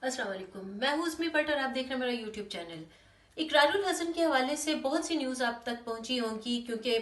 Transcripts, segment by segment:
अस्सलाम वालेकुम। मैं हूँ उस्मी भट्ट और आप देख रहे हैं मेरा यूट्यूब चैनल। इकरारुल हसन के हवाले से बहुत सी न्यूज़ आप तक पहुंची होंगी क्योंकि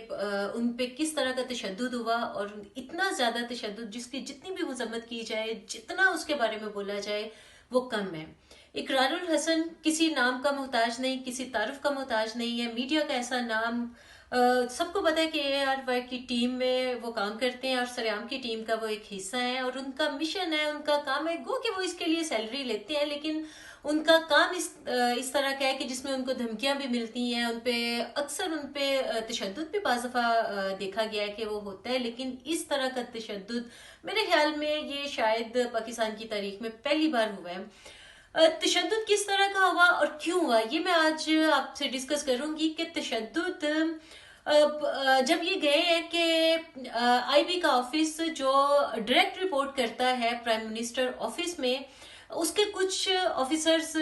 उन पे किस तरह का तशद्दुद हुआ और इतना ज़्यादा तशद्दुद जिसकी जितनी भी मजम्मत की जाए, जितना उसके बारे में बोला जाए वो कम है। इकरारुल हसन किसी नाम का मोहताज नहीं, किसी तारुफ का मोहताज नहीं है। मीडिया का ऐसा नाम सबको पता है कि ARY की टीम में वो काम करते हैं और सरेआम की टीम का वो एक हिस्सा है और उनका मिशन है, उनका काम है। गो कि वो इसके लिए सैलरी लेते हैं, लेकिन उनका काम इस तरह का है कि जिसमें उनको धमकियां भी मिलती हैं, उन पे अक्सर उन पे तशद्दुद भी बाज़ दफ़ा देखा गया है कि वो होता है। लेकिन इस तरह का तशद्दुद मेरे ख्याल में ये शायद पाकिस्तान की तारीख में पहली बार हुआ है। तशद्दुद किस तरह का हुआ और क्यों हुआ, ये मैं आज आपसे डिस्कस करूंगी कि तशद्दुद जब ये गए हैं कि IB का ऑफिस जो डायरेक्ट रिपोर्ट करता है प्राइम मिनिस्टर ऑफिस में, उसके कुछ ऑफिसर्स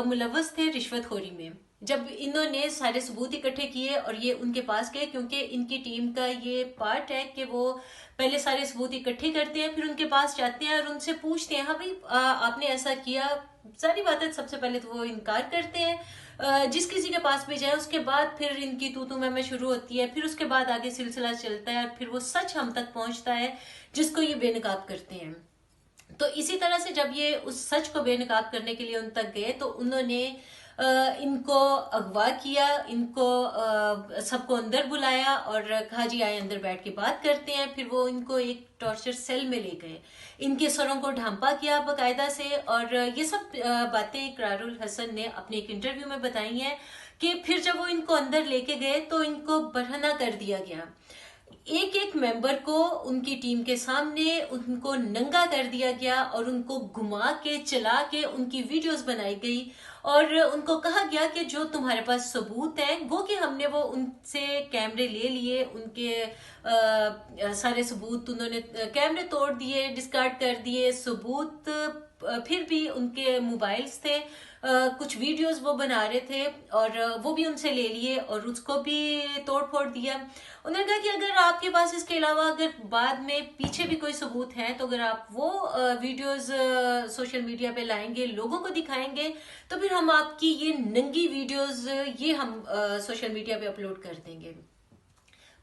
मुलव्वस थे रिश्वतखोरी में। जब इन्होंने सारे सबूत इकट्ठे किए और ये उनके पास गए, क्योंकि इनकी टीम का ये पार्ट है कि वो पहले सारे सबूत इकट्ठे करते हैं, फिर उनके पास जाते हैं और उनसे पूछते हैं, हाँ भाई आपने ऐसा किया। सारी बातें सबसे पहले तो वो इनकार करते हैं, जिस किसी के पास भी जाए उसके बाद फिर इनकी तू मैं शुरू होती है, फिर उसके बाद आगे सिलसिला चलता है और फिर वो सच हम तक पहुंचता है जिसको ये बेनकाब करते हैं। तो इसी तरह से जब ये उस सच को बेनकाब करने के लिए उन तक गए तो उन्होंने इनको अगवा किया, इनको सबको अंदर बुलाया और कहा जी आए अंदर बैठ के बात करते हैं। फिर वो इनको एक टॉर्चर सेल में ले गए, इनके सरों को ढांपा किया बाकायदा से। और ये सब बातें इकरारुल हसन ने अपने एक इंटरव्यू में बताई हैं कि फिर जब वो इनको अंदर लेके गए तो इनको बरहना कर दिया गया। एक एक मेंबर को उनकी टीम के सामने उनको नंगा कर दिया गया और उनको घुमा के चला के उनकी वीडियोस बनाई गई और उनको कहा गया कि जो तुम्हारे पास सबूत हैं, गो कि हमने वो उनसे कैमरे ले लिए, उनके सारे सबूत उन्होंने कैमरे तोड़ दिए, डिस्कार्ड कर दिए सबूत। फिर भी उनके मोबाइल्स थे, कुछ वीडियोस वो बना रहे थे और वो भी उनसे ले लिए और उसको भी तोड़ फोड़ दिया। उन्होंने कहा कि अगर आपके पास इसके अलावा अगर बाद में पीछे भी कोई सबूत है तो अगर आप वो वीडियोस सोशल मीडिया पे लाएंगे, लोगों को दिखाएंगे, तो फिर हम आपकी ये नंगी वीडियोस ये हम सोशल मीडिया पे अपलोड कर देंगे।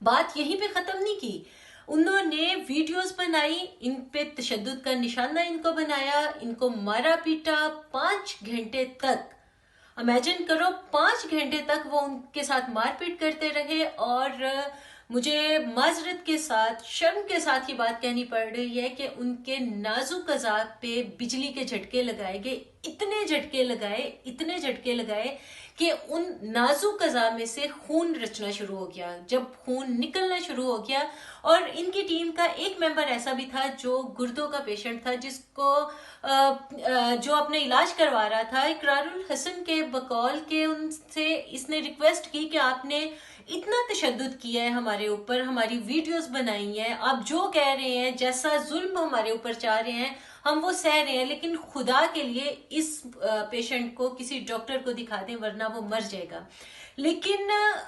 बात यहीं पे खत्म नहीं की, उन्होंने वीडियोस बनाई, इन पे तशद्दुद का निशाना इनको बनाया, इनको मारा पीटा 5 घंटे तक। इमेजिन करो 5 घंटे तक वो उनके साथ मारपीट करते रहे। और मुझे माजरत के साथ, शर्म के साथ ये बात कहनी पड़ रही है कि उनके नाजुक अज़ा पे बिजली के झटके लगाए गए, इतने झटके लगाए, इतने झटके लगाए कि उन नाजुक अज़ा में से खून रचना शुरू हो गया। जब खून निकलना शुरू हो गया, और इनकी टीम का एक मेंबर ऐसा भी था जो गुर्दों का पेशेंट था, जिसको जो अपने इलाज करवा रहा था, इकरारुल हसन के बकौल के उनसे इसने रिक्वेस्ट की कि आपने इतना तशद्दुद किया है हमारे ऊपर, हमारी वीडियोस बनाई हैं, आप जो कह रहे हैं, जैसा जुल्म हमारे ऊपर चाह रहे हैं हम वो सह रहे हैं, लेकिन खुदा के लिए इस पेशेंट को किसी डॉक्टर को दिखा दें वरना वो मर जाएगा। लेकिन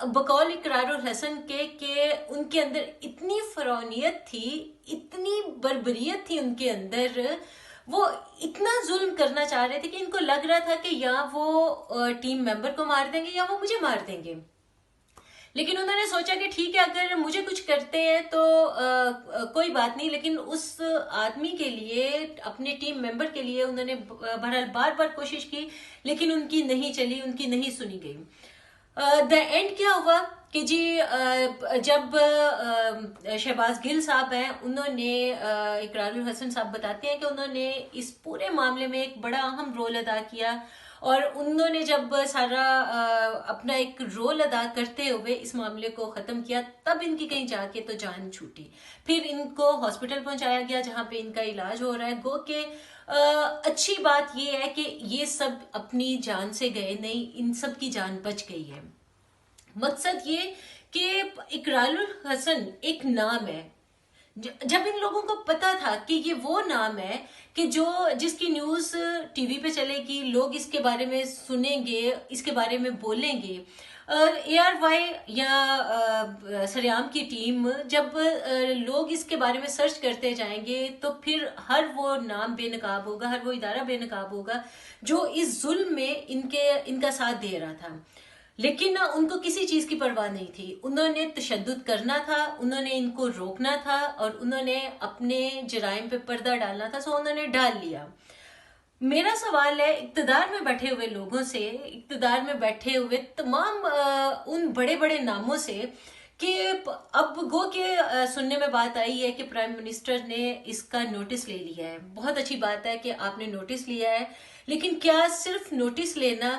बकौल इकरारुल हसन के उनके अंदर इतनी फरौनियत थी, इतनी बर्बरियत थी उनके अंदर, वो इतना जुल्म करना चाह रहे थे कि इनको लग रहा था कि या वो टीम मेंबर को मार देंगे या वो मुझे मार देंगे। लेकिन उन्होंने सोचा कि ठीक है, अगर मुझे कुछ करते हैं तो कोई बात नहीं, लेकिन उस आदमी के लिए, अपने टीम मेंबर के लिए उन्होंने बहरहाल बार बार कोशिश की, लेकिन उनकी नहीं चली, उनकी नहीं सुनी गई। द एंड क्या हुआ कि जी जब शहबाज गिल साहब हैं, उन्होंने इकरारुल हसन साहब बताते हैं कि उन्होंने इस पूरे मामले में एक बड़ा अहम रोल अदा किया और उन्होंने जब सारा अपना एक रोल अदा करते हुए इस मामले को खत्म किया, तब इनकी कहीं जाके तो जान छूटी। फिर इनको हॉस्पिटल पहुंचाया गया जहां पे इनका इलाज हो रहा है। गो के अच्छी बात यह है कि ये सब अपनी जान से गए नहीं, इन सब की जान बच गई है। मकसद ये कि इकरारुल हसन एक नाम है, जब इन लोगों को पता था कि ये वो नाम है कि जो जिसकी न्यूज टीवी पे चलेगी, लोग इसके बारे में सुनेंगे, इसके बारे में बोलेंगे। ARY या सरेआम की टीम जब लोग इसके बारे में सर्च करते जाएंगे तो फिर हर वो नाम बेनकाब होगा, हर वो इदारा बेनकाब होगा जो इस जुल्म में इनका साथ दे रहा था। लेकिन ना उनको किसी चीज की परवाह नहीं थी। उन्होंने तशद्दुद करना था, उन्होंने इनको रोकना था और उन्होंने अपने जराइम पे पर्दा डालना था, सो उन्होंने डाल लिया। मेरा सवाल है इक्तदार में बैठे हुए लोगों से, इक्तदार में बैठे हुए तमाम उन बड़े बड़े नामों से कि अब गो के सुनने में बात आई है कि प्राइम मिनिस्टर ने इसका नोटिस ले लिया है। बहुत अच्छी बात है कि आपने नोटिस लिया है, लेकिन क्या सिर्फ नोटिस लेना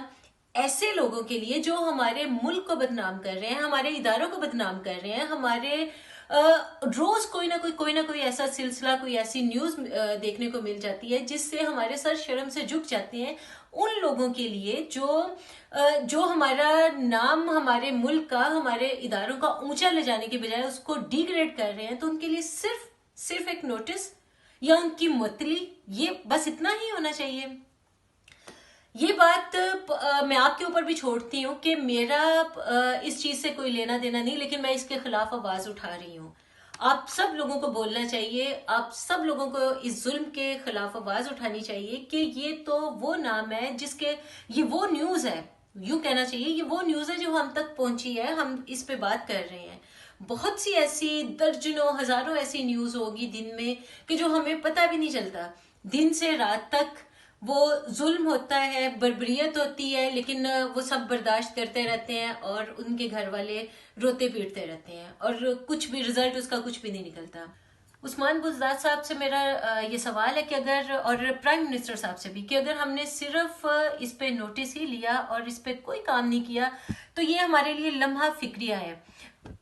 ऐसे लोगों के लिए जो हमारे मुल्क को बदनाम कर रहे हैं, हमारे इदारों को बदनाम कर रहे हैं, हमारे रोज कोई ना कोई ऐसा सिलसिला, कोई ऐसी न्यूज देखने को मिल जाती है जिससे हमारे सर शर्म से झुक जाते हैं, उन लोगों के लिए जो हमारा नाम, हमारे मुल्क का, हमारे इदारों का ऊंचा ले जाने के बजाय उसको डिग्रेड कर रहे हैं, तो उनके लिए सिर्फ एक नोटिस या उनकी मुअत्तली, ये बस इतना ही होना चाहिए। ये बात मैं आपके ऊपर भी छोड़ती हूँ कि मेरा इस चीज से कोई लेना देना नहीं, लेकिन मैं इसके खिलाफ आवाज उठा रही हूँ। आप सब लोगों को बोलना चाहिए, आप सब लोगों को इस जुल्म के खिलाफ आवाज उठानी चाहिए कि ये तो वो नाम है जिसके, ये वो न्यूज है, यूं कहना चाहिए ये वो न्यूज है जो हम तक पहुंची है, हम इस पे बात कर रहे हैं। बहुत सी ऐसी दर्जनों हजारों ऐसी न्यूज होगी दिन में कि जो हमें पता भी नहीं चलता। दिन से रात तक वो जुल्म होता है, बर्बरियत होती है, लेकिन वो सब बर्दाश्त करते रहते हैं और उनके घर वाले रोते पीटते रहते हैं और कुछ भी रिजल्ट उसका कुछ भी नहीं निकलता। उस्मान बुज़दाद साहब से मेरा ये सवाल है कि अगर, और प्राइम मिनिस्टर साहब से भी, कि अगर हमने सिर्फ इस पे नोटिस ही लिया और इस पे कोई काम नहीं किया तो ये हमारे लिए लम्हा फिक्रिया है,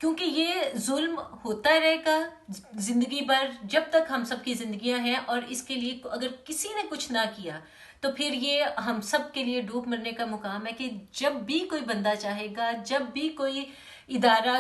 क्योंकि ये जुल्म होता रहेगा जिंदगी भर जब तक हम सबकी जिंदगियां हैं। और इसके लिए अगर किसी ने कुछ ना किया तो फिर ये हम सब के लिए डूब मरने का मुकाम है कि जब भी कोई बंदा चाहेगा, जब भी कोई इदारा,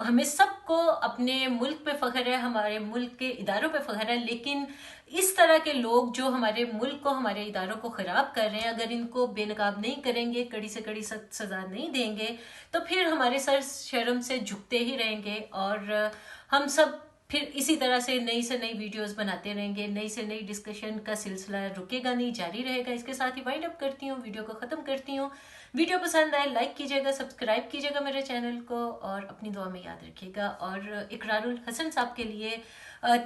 हमें सबको अपने मुल्क पे फख्र है, हमारे मुल्क के इदारों पे फख्र है, लेकिन इस तरह के लोग जो हमारे मुल्क को, हमारे इदारों को खराब कर रहे हैं, अगर इनको बेनकाब नहीं करेंगे, कड़ी से कड़ी सजा नहीं देंगे, तो फिर हमारे सर शर्म से झुकते ही रहेंगे और हम सब फिर इसी तरह से नई वीडियोस बनाते रहेंगे, नई से नई डिस्कशन का सिलसिला रुकेगा नहीं, जारी रहेगा। इसके साथ ही वाइंड अप करती हूँ, वीडियो को ख़त्म करती हूँ। वीडियो पसंद आए लाइक कीजिएगा, सब्सक्राइब कीजिएगा मेरे चैनल को और अपनी दुआ में याद रखिएगा। और इकरारुल हसन साहब के लिए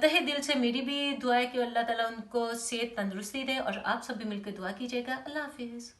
तहे दिल से मेरी भी दुआ है कि अल्लाह ताला उनको सेहत तंदुरुस्ती दे और आप सब भी मिलकर दुआ कीजिएगा। अल्लाह हाफिज़।